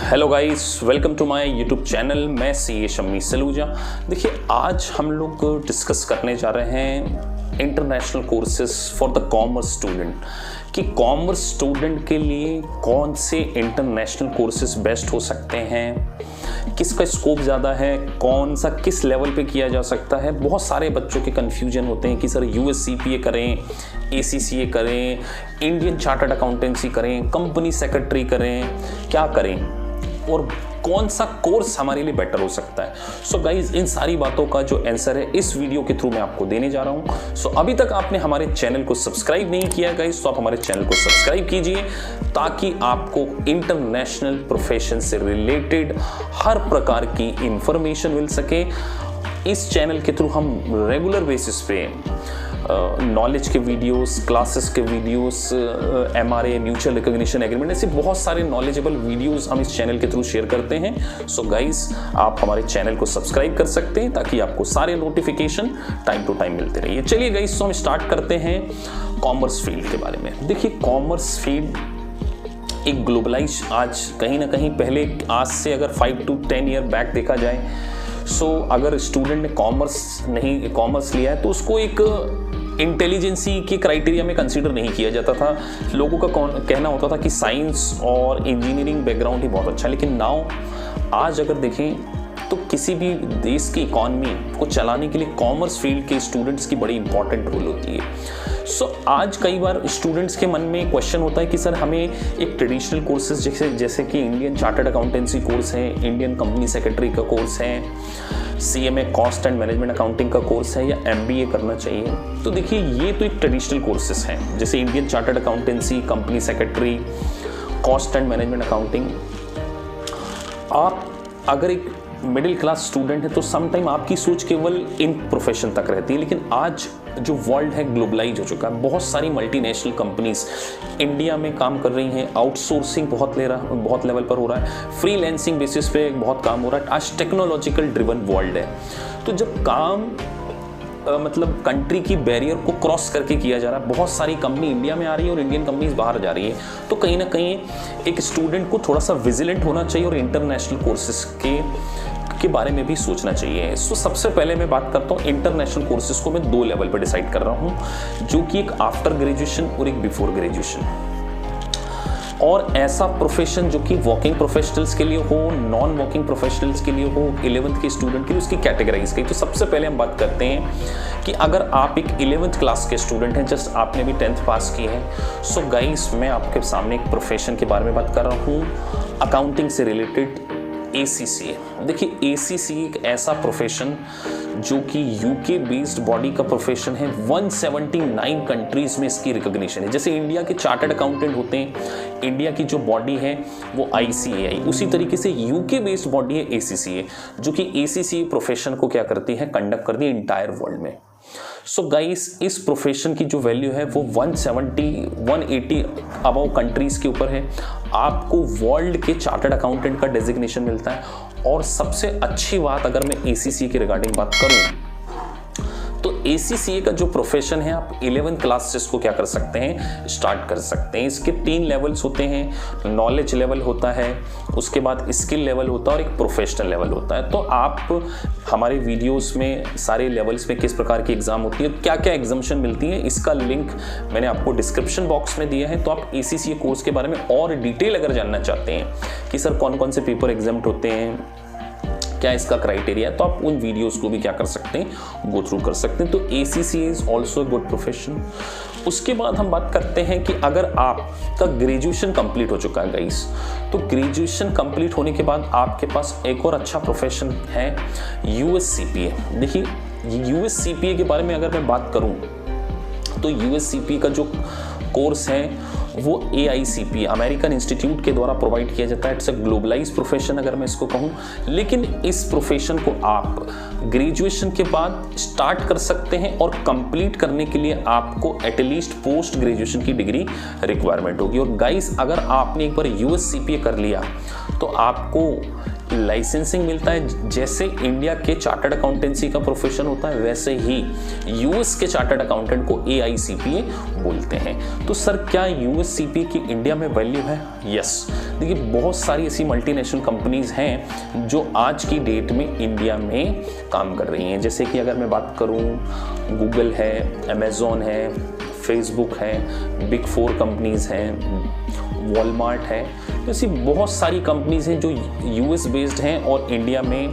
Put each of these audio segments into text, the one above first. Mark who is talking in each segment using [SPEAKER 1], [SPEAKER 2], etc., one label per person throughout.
[SPEAKER 1] Hello guys, welcome to my YouTube channel. मैं CA Shammi Saluja. देखिए, आज हम लोग डिस्कस करने जा रहे हैं international courses for the commerce student कि कॉमर्स स्टूडेंट के लिए कौन से इंटरनेशनल कोर्सेज बेस्ट हो सकते हैं, किसका स्कोप ज़्यादा है, कौन सा किस लेवल पे किया जा सकता है। बहुत सारे बच्चों के कन्फ्यूजन होते हैं कि सर USCPA करें, ACCA करें, इंडियन चार्टर्ड अकाउंटेंसी करें, कंपनी सेक्रेटरी करें, क्या करें और कौन सा कोर्स हमारे लिए बेटर हो सकता है। सो गाइज, इन सारी बातों का जो आंसर है इस वीडियो के थ्रू मैं आपको देने जा रहा हूं। सो अभी तक आपने हमारे चैनल को सब्सक्राइब नहीं किया गाइज, तो आप हमारे चैनल को सब्सक्राइब कीजिए ताकि आपको इंटरनेशनल प्रोफेशन से रिलेटेड हर प्रकार की इंफॉर्मेशन मिल सके। इस चैनल के थ्रू हम रेगुलर बेसिस पे नॉलेज के वीडियोस, क्लासेस के videos, MRA, mutual recognition agreement, ऐसे बहुत सारे नॉलेजेबल वीडियोस हम इस चैनल के थ्रू शेयर करते हैं। सो गाइस, आप हमारे चैनल को सब्सक्राइब कर सकते हैं ताकि आपको सारे नोटिफिकेशन टाइम टू टाइम मिलते रहिए। चलिए गाइस, तो हम स्टार्ट करते हैं कॉमर्स फील्ड के बारे में। देखिए, कॉमर्स फील्ड एक ग्लोबलाइज, आज कहीं ना कहीं पहले आज से अगर 5 to 10 ईयर बैक देखा जाए, अगर स्टूडेंट ने कॉमर्स लिया है तो उसको एक इंटेलिजेंसी के क्राइटेरिया में कंसीडर नहीं किया जाता था। लोगों का कहना होता था कि साइंस और इंजीनियरिंग बैकग्राउंड ही बहुत अच्छा, लेकिन नाउ आज अगर देखें तो किसी भी देश की इकॉनमी को चलाने के लिए कॉमर्स फील्ड के स्टूडेंट्स की बड़ी इंपॉर्टेंट रोल होती है। आज कई बार स्टूडेंट्स के मन में क्वेश्चन होता है कि सर हमें एक ट्रेडिशनल कोर्सेज जैसे कि इंडियन चार्टर्ड अकाउंटेंसी कोर्स है, इंडियन कंपनी सेक्रेटरी का कोर्स है, CMA cost and management accounting का कोर्स है या MBA करना चाहिए। तो देखिए, ये तो एक ट्रेडिशनल कोर्सेज हैं जैसे Indian chartered accountancy, company secretary, cost and management accounting. आप अगर एक मिडिल क्लास स्टूडेंट है तो समटाइम आपकी सोच केवल इन प्रोफेशन तक रहती है, लेकिन आज जो वर्ल्ड है ग्लोबलाइज हो चुका है। बहुत सारी मल्टीनेशनल कंपनीज इंडिया में काम कर रही हैं, आउटसोर्सिंग बहुत लेवल पर हो रहा है, फ्रीलांसिंग बेसिस पे बहुत काम हो रहा है। आज टेक्नोलॉजिकल ड्रिवन वर्ल्ड है, तो जब काम मतलब कंट्री की बैरियर को क्रॉस करके किया जा रहा है, बहुत सारी कंपनी इंडिया में आ रही है और इंडियन कंपनीज बाहर जा रही है, तो कहीं ना कहीं एक स्टूडेंट को थोड़ा सा विजिलेंट होना चाहिए और इंटरनेशनल कोर्सेज के बारे में भी सोचना चाहिए। सबसे पहले मैं बात करता हूँ इंटरनेशनल कोर्सेज को मैं 2 लेवल पर डिसाइड कर रहा हूँ, जो कि एक आफ्टर ग्रेजुएशन और एक बिफोर ग्रेजुएशन। और ऐसा प्रोफेशन जो कि वर्किंग प्रोफेशनल्स के लिए हो, नॉन वर्किंग प्रोफेशनल्स के लिए हो, 11th के स्टूडेंट के लिए, उसकी कैटेगराइज की। तो सबसे पहले हम बात करते हैं कि अगर आप एक 11th क्लास के स्टूडेंट हैं, जस्ट आपने भी 10th पास की है, सो गाइस, मैं आपके सामने एक प्रोफेशन के बारे में बात कर रहा हूँ, अकाउंटिंग से रिलेटेड ACCA। देखिए, ACCA एक ऐसा प्रोफेशन जो कि UK बेस्ड बॉडी का प्रोफेशन है। 179 कंट्रीज में इसकी रिकॉग्निशन है। जैसे इंडिया के चार्टर्ड अकाउंटेंट होते हैं, इंडिया की जो बॉडी है वो ICAI, उसी तरीके से UK बेस्ड बॉडी है ACCA, जो कि ACCA प्रोफेशन को क्या करती है, कंडक्ट करती है इंटायर वर्ल्ड में। सो गाइस, इस प्रोफेशन की जो वैल्यू है वो 180 अबव कंट्रीज के ऊपर है। आपको वर्ल्ड के चार्टर्ड अकाउंटेंट का डेजिग्नेशन मिलता है। और सबसे अच्छी बात, अगर मैं ACCA के रिगार्डिंग बात करूं तो ACCA का जो प्रोफेशन है, आप 11th क्लास से इसको क्या कर सकते हैं, स्टार्ट कर सकते हैं। इसके 3 लेवल्स होते हैं। नॉलेज लेवल होता है, उसके बाद स्किल लेवल होता है और एक प्रोफेशनल लेवल होता है। तो आप हमारे वीडियोस में सारे लेवल्स में किस प्रकार की एग्जाम होती है, क्या क्या एग्जामिशन मिलती है, इसका लिंक मैंने आपको डिस्क्रिप्शन बॉक्स में दिया है। तो आप ACCA कोर्स के बारे में और डिटेल अगर जानना चाहते हैं कि सर कौन कौन से पेपर एग्जाम्ट होते हैं, क्या इसका क्राइटेरिया, तो आप उन वीडियोस को भी क्या कर सकते हैं, गो थ्रू कर सकते हैं। तो ACCA is also good profession. उसके बाद हम बात करते हैं कि अगर आपका ग्रेजुएशन कंप्लीट हो चुका है गाइस, तो ग्रेजुएशन कंप्लीट होने के बाद आपके पास एक और अच्छा प्रोफेशन है, USCPA। देखिए, USCPA के बारे में अगर मैं बात करूं तो USCPA का जो कोर्स है वो AICPA, अमेरिकन इंस्टीट्यूट के द्वारा प्रोवाइड किया जाता है। इट्स अ ग्लोबलाइज प्रोफेशन अगर मैं इसको कहूँ, लेकिन इस प्रोफेशन को आप ग्रेजुएशन के बाद स्टार्ट कर सकते हैं और कंप्लीट करने के लिए आपको एटलीस्ट पोस्ट ग्रेजुएशन की डिग्री रिक्वायरमेंट होगी। और गाइस, अगर आपने एक बार USCPA कर लिया तो आपको लाइसेंसिंग मिलता है। जैसे इंडिया के चार्टर्ड अकाउंटेंसी का प्रोफेशन होता है, वैसे ही यूएस के चार्टर्ड अकाउंटेंट को AICPA बोलते हैं। तो सर क्या यूएस CPA की इंडिया में वैल्यू है? यस। देखिए बहुत सारी ऐसी मल्टीनेशनल कंपनीज हैं जो आज की डेट में इंडिया में काम कर रही हैं। जैसे कि अगर मैं बात करूं, गूगल है, अमेजोन है, फेसबुक है, बिग 4 कंपनीज हैं, वॉलमार्ट है। तो ऐसी बहुत सारी कंपनीज हैं जो US बेस्ड हैं और इंडिया में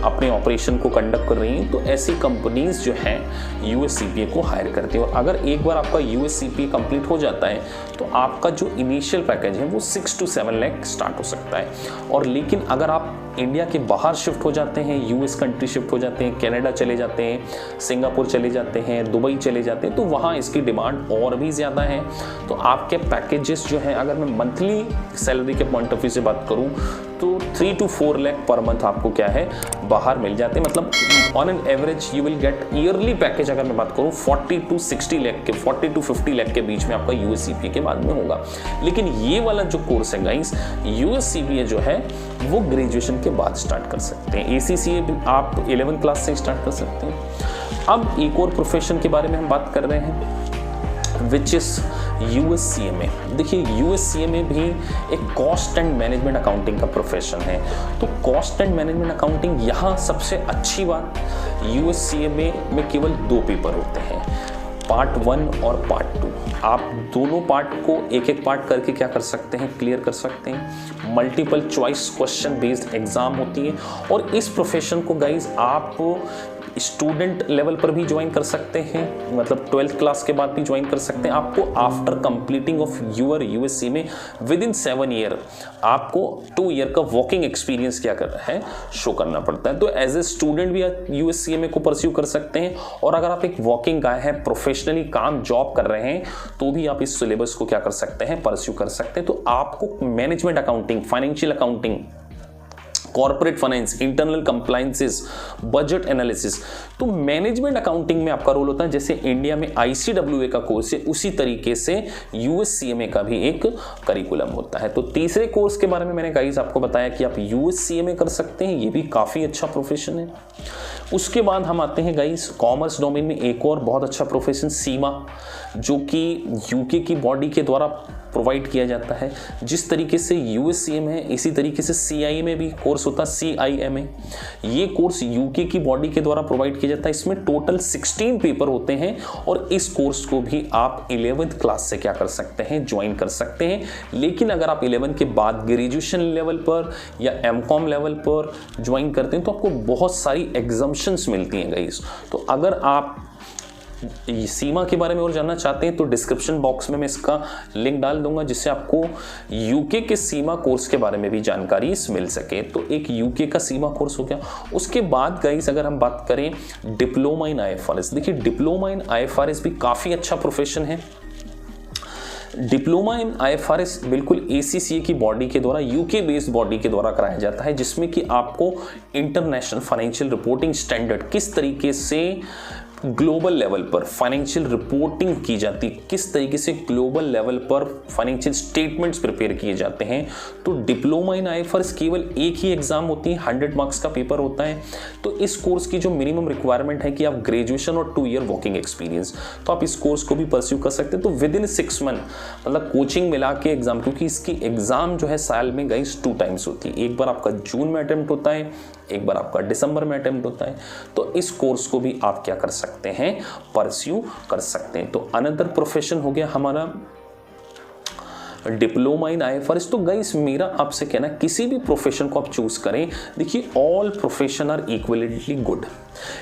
[SPEAKER 1] अपने ऑपरेशन को कंडक्ट कर रही हैं। तो ऐसी कंपनीज जो हैं US CPA को हायर करती हैं। और अगर एक बार आपका US CPA कंप्लीट हो जाता है तो आपका जो इनिशियल पैकेज है वो 6 to 7 लाख स्टार्ट हो सकता है। और लेकिन अगर आप इंडिया के बाहर शिफ्ट हो जाते हैं, US कंट्री शिफ्ट हो जाते हैं, कनाडा चले जाते हैं, सिंगापुर चले जाते हैं, दुबई चले जाते हैं, तो वहाँ इसकी डिमांड और भी ज़्यादा है। तो आपके पैकेजेस जो हैं, अगर मैं मंथली सैलरी के पॉइंट ऑफ व्यू से बात करूँ तो 3 to 4 लाख पर मंथ आपको क्या है बाहर मिल जाते हैं। मतलब on an average you will get yearly package, अगर मैं बात करूँ 40 to 60 लाख के, 40 to 50 लाख के बीच में आपका US CPA के बाद में होगा। लेकिन ये वाला जो कोर्स है गाइस, US CPA जो है वो ग्रेजुएशन के बाद स्टार्ट कर सकते हैं। ACCA भी आप 11th क्लास से स्टार्ट कर सकते हैं। अब एक और प्रोफेशन के बारे में हम बात कर रहे हैं विच इज US CMA। देखिए US CMA भी एक कॉस्ट एंड मैनेजमेंट अकाउंटिंग का प्रोफेशन है। तो कॉस्ट एंड मैनेजमेंट अकाउंटिंग, यहाँ सबसे अच्छी बात US CMA में केवल 2 पेपर होते हैं, पार्ट 1 और पार्ट 2। आप दोनों पार्ट को एक एक पार्ट करके क्या कर सकते हैं, क्लियर कर सकते हैं। Multiple choice question based exam होती है। और इस प्रोफेशन को गाइज आप स्टूडेंट लेवल पर भी ज्वाइन कर सकते हैं, मतलब 12th क्लास के बाद भी ज्वाइन कर सकते हैं। आपको after completing of your US CMA within 7 year आपको 2 ईयर का वर्किंग एक्सपीरियंस क्या कर रहा है, शो करना पड़ता है। तो एज ए स्टूडेंट भी आप US CMA को परस्यू कर सकते हैं। और अगर आप एक वर्किंग गाय है, प्रोफेशनली काम जॉब कर रहे हैं, तो भी आप इस सिलेबस को क्या कर सकते हैं, परस्यू कर सकते हैं। तो आपको management accounting, financial accounting, corporate finance, internal compliances, budget analysis, तो मैनेजमेंट अकाउंटिंग में आपका रोल होता है। जैसे इंडिया में ICWA का कोर्स है, उसी तरीके से US CMA का भी एक करिकुलम होता है। तो तीसरे कोर्स के बारे में मैंने गाइस आपको बताया कि आप US CMA कर सकते हैं, ये भी काफ़ी अच्छा प्रोफेशन है। उसके बाद हम आते हैं गाइस कॉमर्स डोमेन में एक और बहुत अच्छा प्रोफेशन सीमा, जो कि UK की बॉडी के द्वारा प्रोवाइड किया जाता है। जिस तरीके से US CMA है, इसी तरीके से CIMA में भी कोर्स होता है, CIMA। ये कोर्स UK की बॉडी के द्वारा प्रोवाइड किया जाता है। इसमें टोटल 16 पेपर होते हैं और इस कोर्स को भी आप 11th क्लास से क्या कर सकते हैं, ज्वाइन कर सकते हैं। लेकिन अगर आप 11 के बाद ग्रेजुएशन लेवल पर या MCOM लेवल पर ज्वाइन करते हैं तो आपको बहुत सारी एग्जम्पशंस मिलती हैं गाइस। तो अगर आप सीमा के बारे में और जानना चाहते हैं तो डिस्क्रिप्शन बॉक्स में मैं इसका लिंक डाल दूंगा, जिससे आपको UK के सीमा कोर्स के बारे में भी जानकारी मिल सके। तो एक UK का सीमा कोर्स हो गया। उसके बाद गाइस अगर हम बात करें डिप्लोमा इन IFRS, देखिए डिप्लोमा इन IFRS भी काफ़ी अच्छा प्रोफेशन है। डिप्लोमा इन IFRS बिल्कुल ACCA की बॉडी के द्वारा, UK बेस्ड बॉडी के द्वारा कराया जाता है, जिसमें कि आपको इंटरनेशनल फाइनेंशियल रिपोर्टिंग स्टैंडर्ड, किस तरीके से ग्लोबल लेवल पर फाइनेंशियल रिपोर्टिंग की जाती है, किस तरीके से ग्लोबल लेवल पर फाइनेंशियल स्टेटमेंट्स प्रिपेयर किए जाते हैं। तो डिप्लोमा इन IFRS केवल एक ही एग्जाम होती है, 100 मार्क्स का पेपर होता है। तो इस कोर्स की जो मिनिमम रिक्वायरमेंट है कि आप ग्रेजुएशन और 2 ईयर वर्किंग एक्सपीरियंस, तो आप इस कोर्स को भी परस्यू कर सकते हैं। तो विदिन 6 मंथ, मतलब कोचिंग मिला के एग्जाम, क्योंकि इसकी एग्जाम जो है साल में गाइस 2 टाइम्स होती है। एक बार आपका जून में अटेम्प्ट होता है, एक बार आपका दिसंबर में अटेम्प्ट होता है। तो इस कोर्स को भी आप क्या कर सकते हैं, परस्यू कर सकते हैं। तो अनदर प्रोफेशन हो गया हमारा डिप्लोमा इन IFRS। तो गाइस मेरा आपसे कहना है किसी भी प्रोफेशन को आप चूज करें, देखिए all profession are equivalently good,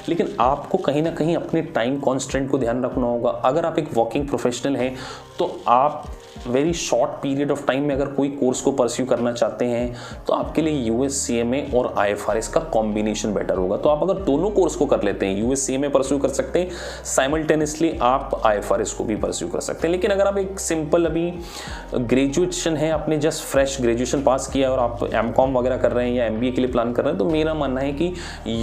[SPEAKER 1] लेकिन आपको कहीं ना कहीं अपने टाइम कॉन्स्टेंट को ध्यान रखना होगा। अगर आप एक वर्किंग प्रोफेशनल हैं तो आप very short period of time में अगर कोई कोर्स को परस्यू करना चाहते हैं तो आपके लिए US CMA और IFRS का कॉम्बिनेशन बेटर होगा। तो आप अगर दोनों कोर्स को कर लेते हैं, US CMA परस्यू कर सकते हैं, साइमल्टेनियसली आप IFRS को भी परस्यू कर सकते हैं। लेकिन अगर आप एक सिंपल अभी ग्रेजुएशन है, आपने जस्ट फ्रेश ग्रेजुएशन पास किया और आप MCOM वगैरह कर रहे हैं या MBA के लिए प्लान कर रहे हैं, तो मेरा मानना है कि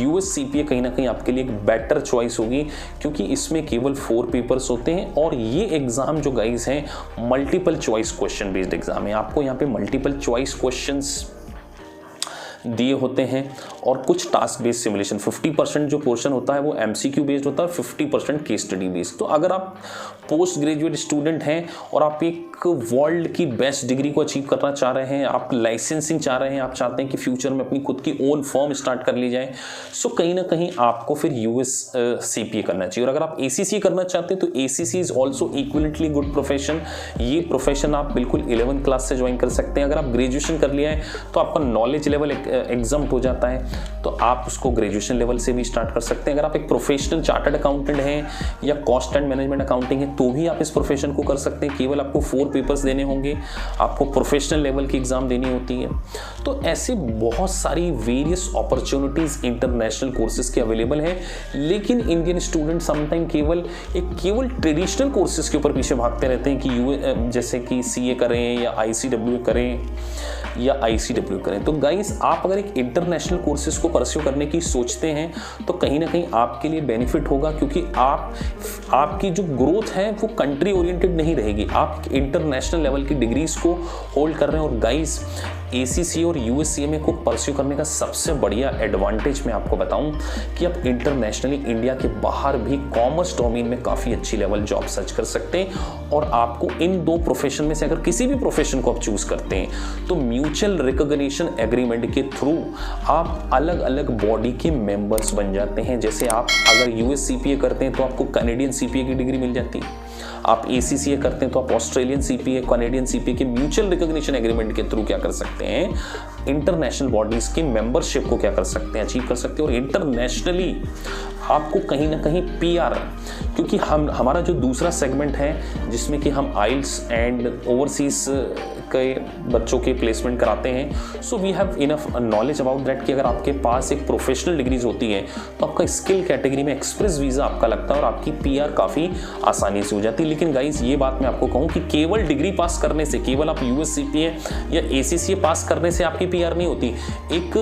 [SPEAKER 1] US CPA कहीं ना कहीं आपके लिए एक बेटर चॉइस होगी, क्योंकि इसमें केवल 4 पेपर्स होते हैं और ये एग्जाम जो गाइस हैं multiple choice question based exam है। आपको यहाँ पे मल्टीपल चॉइस क्वेश्चंस दिए होते हैं और कुछ टास्क बेस्ड सिमुलेशन। 50% जो पोर्शन होता है वो MCQ बेस्ड होता है और 50% केस स्टडी बेस्ड। तो अगर आप पोस्ट ग्रेजुएट स्टूडेंट हैं और आप एक वर्ल्ड की बेस्ट डिग्री को अचीव करना चाह रहे हैं, आप लाइसेंसिंग चाह रहे हैं, आप चाहते हैं कि फ्यूचर में अपनी खुद की ओन फर्म स्टार्ट कर ली जाए, सो कहीं ना कहीं आपको फिर US CPA करना चाहिए। और अगर आप ACCA करना चाहते हैं तो ACCA is also equivalently good profession. ये प्रोफेशन आप बिल्कुल 11th क्लास से ज्वाइन कर सकते हैं। अगर आप ग्रेजुएशन कर लिया है तो आपका नॉलेज लेवल एग्जाम हो जाता है, तो आप उसको ग्रेजुएशन लेवल से भी स्टार्ट कर सकते हैं। अगर आप एक प्रोफेशनल चार्टर्ड अकाउंटेंट हैं या कॉस्ट एंड मैनेजमेंट अकाउंटिंग है तो भी आप इस प्रोफेशन को कर सकते हैं। केवल आपको 4 पेपर्स देने होंगे, आपको प्रोफेशनल लेवल की एग्जाम देनी होती है। तो ऐसे बहुत सारी वेरियस अपॉर्चुनिटीज इंटरनेशनल कोर्सेज के अवेलेबल हैं, लेकिन इंडियन स्टूडेंट समटाइम केवल ट्रेडिशनल कोर्सेज के ऊपर पीछे भागते रहते हैं कि जैसे कि CA करें या ICW करें या ICW करें। तो गाइस, आप अगर एक इंटरनेशनल कोर्सेज को परस्यू करने की सोचते हैं तो कहीं ना कहीं आपके लिए बेनिफिट होगा, क्योंकि आपकी जो ग्रोथ है वो कंट्री ओरिएंटेड नहीं रहेगी। आप इंटरनेशनल लेवल की डिग्रीज को होल्ड कर रहे हैं। और गाइस, ACCA और USCMA को परस्यू करने का सबसे बढ़िया एडवांटेज मैं आपको बताऊं कि आप इंटरनेशनली इंडिया के बाहर भी कॉमर्स डोमेन में काफ़ी अच्छी लेवल जॉब सर्च कर सकते हैं। और आपको इन 2 प्रोफेशन में से अगर किसी भी प्रोफेशन को आप चूज करते हैं तो म्यूचुअल रिकॉग्निशन एग्रीमेंट के थ्रू आप अलग अलग बॉडी के मेंबर्स बन जाते हैं। जैसे आप अगर US CPA करते हैं तो आपको कैनेडियन CPA की डिग्री मिल जाती है, आप ACCA करते हैं तो आप ऑस्ट्रेलियन CPA, कैनेडियन CPA के म्यूचुअल रिकॉग्निशन एग्रीमेंट के थ्रू क्या कर सकते हैं, इंटरनेशनल बॉडीज की मेंबरशिप को क्या कर सकते हैं, अचीव कर सकते हैं। और इंटरनेशनली आपको कहीं ना कहीं PR, क्योंकि हमारा जो दूसरा सेगमेंट है जिसमें कि हम IELTS एंड ओवरसीज के बच्चों के प्लेसमेंट कराते हैं, so we have enough knowledge about that कि अगर आपके पास एक प्रोफेशनल डिग्रीज होती है तो आपका स्किल कैटेगरी में एक्सप्रेस वीज़ा आपका लगता है और आपकी PR काफ़ी आसानी से हो जाती है। लेकिन गाइज, ये बात मैं आपको कहूँ कि केवल डिग्री पास करने से, केवल आप US CPA या ACCA पास करने से आपकी PR नहीं होती। एक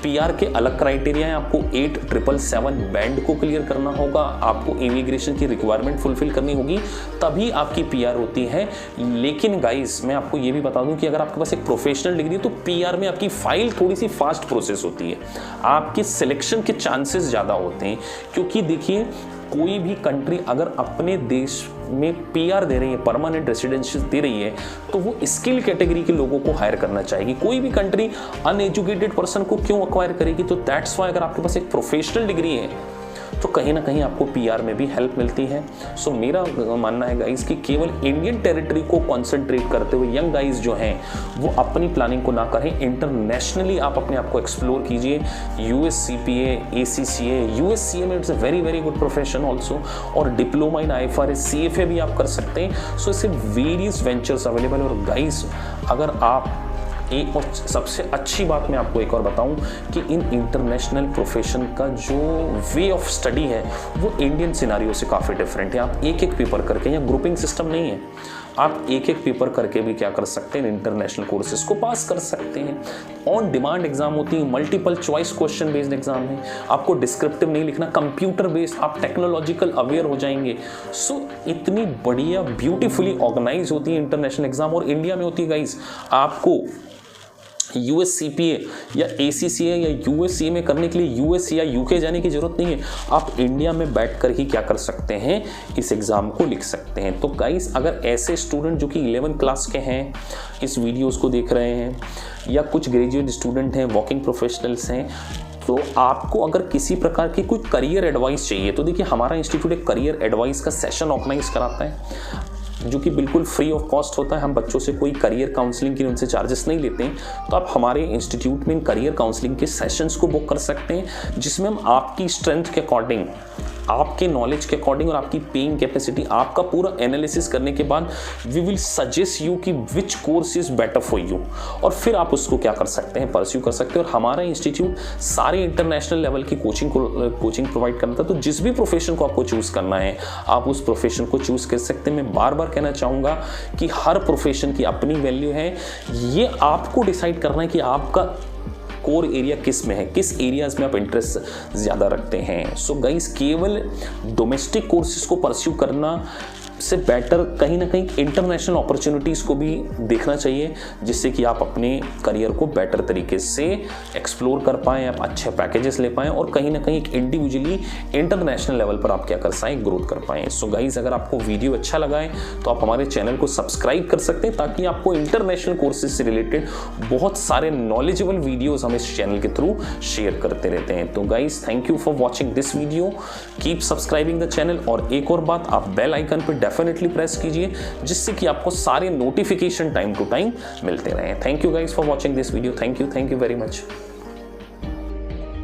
[SPEAKER 1] PR के अलग क्राइटेरिया है। आपको 8777 बैंड को क्लियर करना होगा, आपको इमिग्रेशन की रिक्वायरमेंट फुलफिल करनी होगी, तभी आपकी PR होती है। लेकिन गाइस, मैं आपको ये भी बता दूं कि अगर आपके पास एक प्रोफेशनल डिग्री है तो PR में आपकी फाइल थोड़ी सी फास्ट प्रोसेस होती है, आपके सिलेक्शन के चांसेस ज़्यादा होते हैं। क्योंकि देखिए, कोई भी कंट्री अगर अपने देश में PR दे रही है, परमानेंट रेसिडेंशियल दे रही है, तो वो स्किल कैटेगरी के लोगों को हायर करना चाहेगी। कोई भी कंट्री अनएजुकेटेड पर्सन को क्यों एक्वायर करेगी? तो दैट्स वाई अगर आपके पास एक प्रोफेशनल डिग्री है तो कहीं ना कहीं आपको PR में भी हेल्प मिलती है। सो मेरा मानना है गाइस कि केवल इंडियन टेरिटरी को कॉन्सेंट्रेट करते हुए यंग गाइस जो हैं वो अपनी प्लानिंग को ना करें, इंटरनेशनली आप अपने आप को एक्सप्लोर कीजिए। US CPA, ACCA, USCMA it's a very very good profession also, और डिप्लोमा इन IFRS CFA भी आप कर सकते हैं। सो इससे वेरियस वेंचर्स अवेलेबल है। और गाइस, अगर आप एक और सबसे अच्छी बात मैं आपको एक और बताऊं कि इन इंटरनेशनल प्रोफेशन का जो वे ऑफ स्टडी है वो इंडियन सिनारियो से काफ़ी डिफरेंट है। आप एक एक पेपर करके, या ग्रुपिंग सिस्टम नहीं है, आप एक एक पेपर करके भी क्या कर सकते हैं, इंटरनेशनल कोर्सेज को पास कर सकते हैं। ऑन डिमांड एग्जाम होती है, multiple choice question based exam है, आपको डिस्क्रिप्टिव नहीं लिखना, कंप्यूटर बेस्ड, आप टेक्नोलॉजिकल अवेयर हो जाएंगे। सो इतनी बढ़िया ब्यूटीफुली ऑर्गेनाइज होती है इंटरनेशनल एग्जाम, और इंडिया में होती है गाइस। आपको US CPA या ACCA या USCMA करने के लिए US या UK जाने की जरूरत नहीं है, आप इंडिया में बैठकर ही क्या कर सकते हैं, इस एग्ज़ाम को लिख सकते हैं। तो गाइस, अगर ऐसे स्टूडेंट जो कि 11th क्लास के हैं इस वीडियोस को देख रहे हैं, या कुछ ग्रेजुएट स्टूडेंट हैं, वर्किंग प्रोफेशनल्स हैं, तो आपको अगर किसी प्रकार की कोई करियर एडवाइस चाहिए तो देखिए, हमारा इंस्टीट्यूट एक करियर एडवाइस का सेशन ऑर्गेनाइज कराता है जो कि बिल्कुल फ्री ऑफ कॉस्ट होता है। हम बच्चों से कोई करियर काउंसलिंग के लिए उनसे चार्जेस नहीं लेते हैं। तो आप हमारे इंस्टीट्यूट में इन करियर काउंसलिंग के सेशंस को बुक कर सकते हैं, जिसमें हम आपकी स्ट्रेंथ के अकॉर्डिंग, आपके नॉलेज के अकॉर्डिंग और आपकी पेइंग कैपेसिटी, आपका पूरा एनालिसिस करने के बाद वी विल सजेस्ट यू कि which course is better for you, और फिर आप उसको क्या कर सकते हैं, परस्यू कर सकते हैं। और हमारा इंस्टीट्यूट सारे इंटरनेशनल लेवल की कोचिंग प्रोवाइड करता है। तो जिस भी प्रोफेशन को आपको चूज़ करना है, आप उस प्रोफेशन को चूज़ कर सकते हैं। मैं बार बार कहना चाहूँगा कि हर प्रोफेशन की अपनी वैल्यू है, ये आपको डिसाइड करना है कि आपका कोर एरिया किस में है, किस एरियाज में आप इंटरेस्ट ज़्यादा रखते हैं। सो गाइस, केवल डोमेस्टिक कोर्सेज को परस्यू करना से बेटर कहीं ना कहीं इंटरनेशनल अपॉर्चुनिटीज़ को भी देखना चाहिए, जिससे कि आप अपने करियर को बेटर तरीके से एक्सप्लोर कर पाएँ, आप अच्छे पैकेजेस ले पाएँ और कहीं ना कहीं एक इंडिविजुअली इंटरनेशनल लेवल पर आप क्या कर पाएँ, ग्रोथ कर पाएँ। सो गाइज, अगर आपको वीडियो अच्छा लगा है तो आप हमारे चैनल को सब्सक्राइब कर सकते हैं, ताकि आपको इंटरनेशनल कोर्सेज से रिलेटेड बहुत सारे नॉलेजेबल वीडियोस हम इस चैनल के थ्रू शेयर करते रहते हैं। तो guys, thank you for watching this video, keep subscribing the channel. और एक और बात, आप बेल आइकन पर डेफिनेटली प्रेस कीजिए, जिससे कि आपको सारे नोटिफिकेशन टाइम टू टाइम मिलते रहें। Thank you guys for watching this video. Thank you very much.